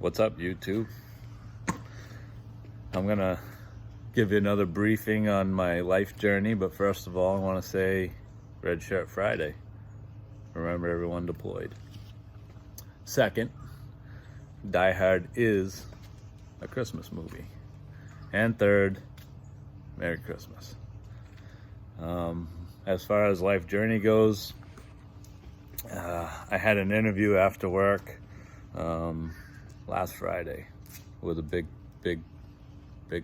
What's up, YouTube? I'm gonna give you another briefing on my life journey, but first of all, I want to say Red Shirt Friday. Remember, everyone deployed. Second, Die Hard is a Christmas movie. And third, Merry Christmas. As far as life journey goes, I had an interview after work last Friday with a big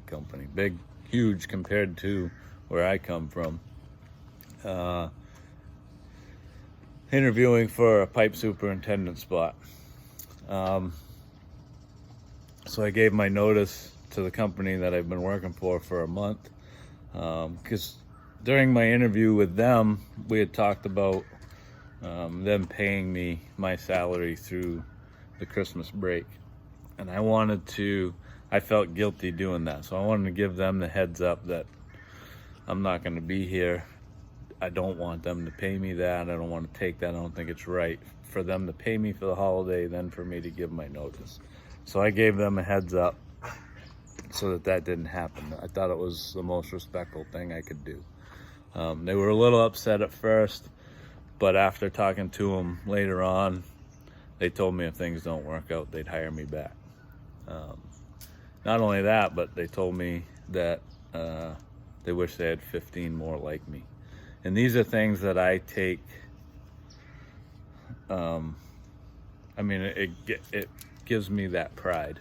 company, huge compared to where I come from. Interviewing for a pipe superintendent spot. So I gave my notice to the company that I've been working for a month, because during my interview with them, we had talked about them paying me my salary through the Christmas break, and I felt guilty doing that, so I wanted to give them the heads up that I'm not going to be here. I don't want them to pay me that. I don't want to take that. I don't think it's right for them to pay me for the holiday, then for me to give my notice. So I gave them a heads up so that didn't happen. I thought it was the most respectful thing I could do. They were a little upset at first, but after talking to them later on, they told me if things don't work out, they'd hire me back. Not only that, but they told me that they wish they had 15 more like me. And these are things that I take, it gives me that pride.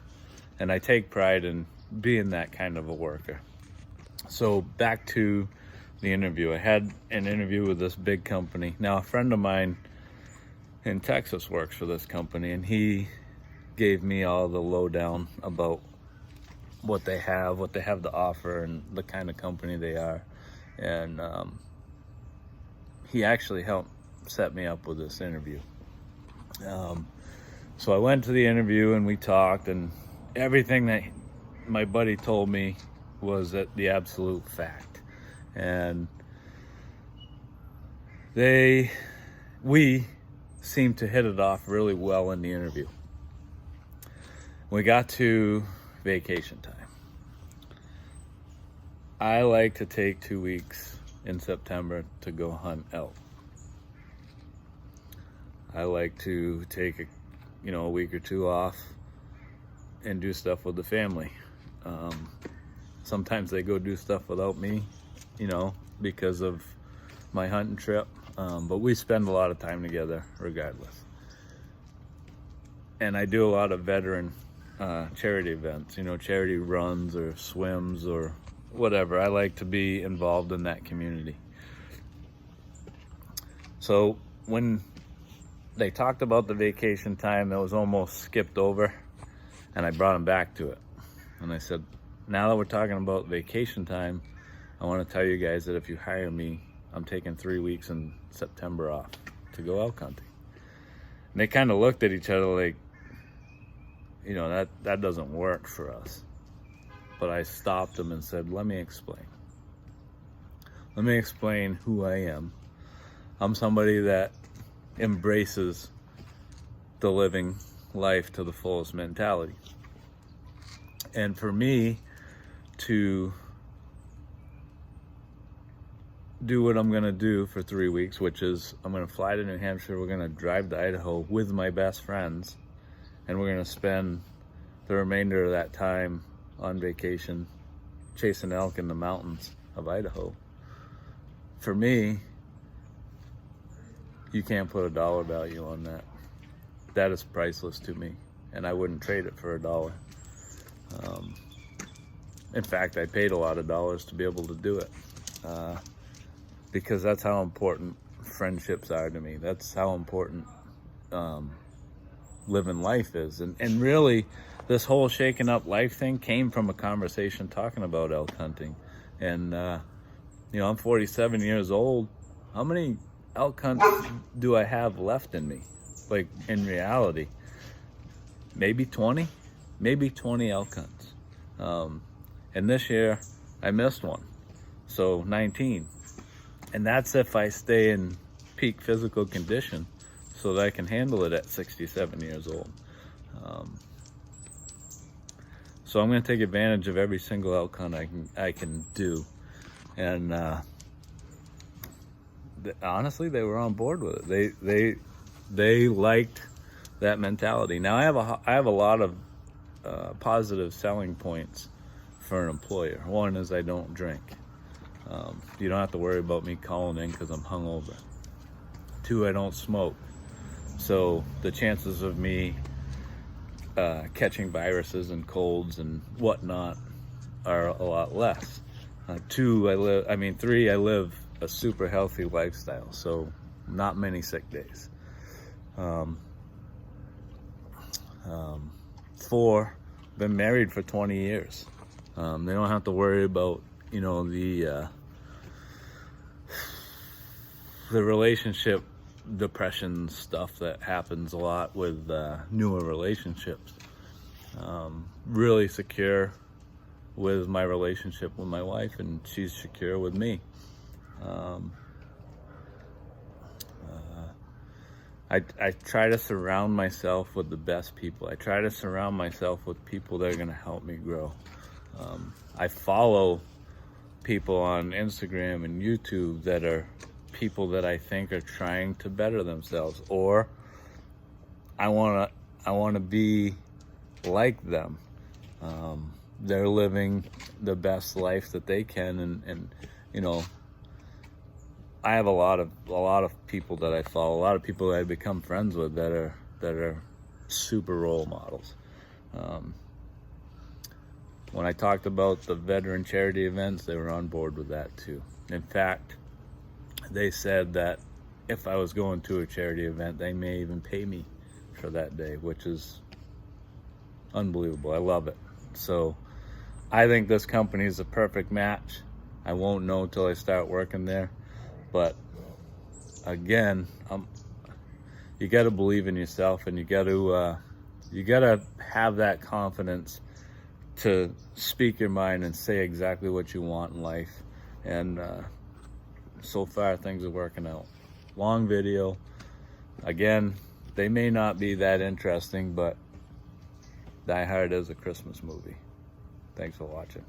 And I take pride in being that kind of a worker. So back to the interview. I had an interview with this big company. Now, a friend of mine in Texas works for this company, and he gave me all the lowdown about what they have to offer, and the kind of company they are. And he actually helped set me up with this interview. So I went to the interview and we talked, and everything that my buddy told me was the absolute fact. And we seemed to hit it off really well in the interview. We got to vacation time. I like to take 2 weeks in September to go hunt elk. I like to take a week or two off and do stuff with the family. Sometimes they go do stuff without me, because of my hunting trip. But we spend a lot of time together regardless. And I do a lot of veteran charity events, charity runs or swims or whatever. I like to be involved in that community. So when they talked about the vacation time, that was almost skipped over, and I brought them back to it. And I said, now that we're talking about vacation time, I want to tell you guys that if you hire me, I'm taking 3 weeks in September off to go elk hunting. And they kind of looked at each other like, that doesn't work for us. But I stopped them and said, let me explain. Let me explain who I am. I'm somebody that embraces the living life to the fullest mentality. And for me to do what I'm gonna do for 3 weeks, which is I'm gonna fly to New Hampshire, we're gonna drive to Idaho with my best friends, and we're gonna spend the remainder of that time on vacation chasing elk in the mountains of Idaho. For me, you can't put a dollar value on that. That is priceless to me, and I wouldn't trade it for $1. In fact, I paid a lot of dollars to be able to do it, because that's how important friendships are to me. That's how important living life is. And really, this whole shaking up life thing came from a conversation talking about elk hunting. And I'm 47 years old. How many elk hunts do I have left in me? Like, in reality, maybe 20 elk hunts. And this year I missed one, so 19. And that's if I stay in peak physical condition so that I can handle it at 67 years old. So I'm going to take advantage of every single outcome I can do. And honestly, they were on board with it. They liked that mentality. Now I have a lot of positive selling points for an employer. One is I don't drink. You don't have to worry about me calling in because I'm hungover. 2, I don't smoke. So the chances of me catching viruses and colds and whatnot are a lot less. 3, I live a super healthy lifestyle, so not many sick days. 4, been married for 20 years. They don't have to worry about, the relationship depression stuff that happens a lot with newer relationships. Really secure with my relationship with my wife, and she's secure with me. I try to surround myself with the best people. I try to surround myself with people that are going to help me grow. I follow people on Instagram and YouTube that are people that I think are trying to better themselves, or I want to be like them. They're living the best life that they can, and I have a lot of people that I follow, a lot of people that I become friends with that are super role models. When I talked about the veteran charity events, they were on board with that too. In fact, they said that if I was going to a charity event, they may even pay me for that day, which is unbelievable. I love it. So I think this company is a perfect match. I won't know until I start working there. But again, you got to believe in yourself, and you got to have that confidence to speak your mind and say exactly what you want in life. And so far, things are working out. Long video. Again, they may not be that interesting, but Die Hard is a Christmas movie. Thanks for watching.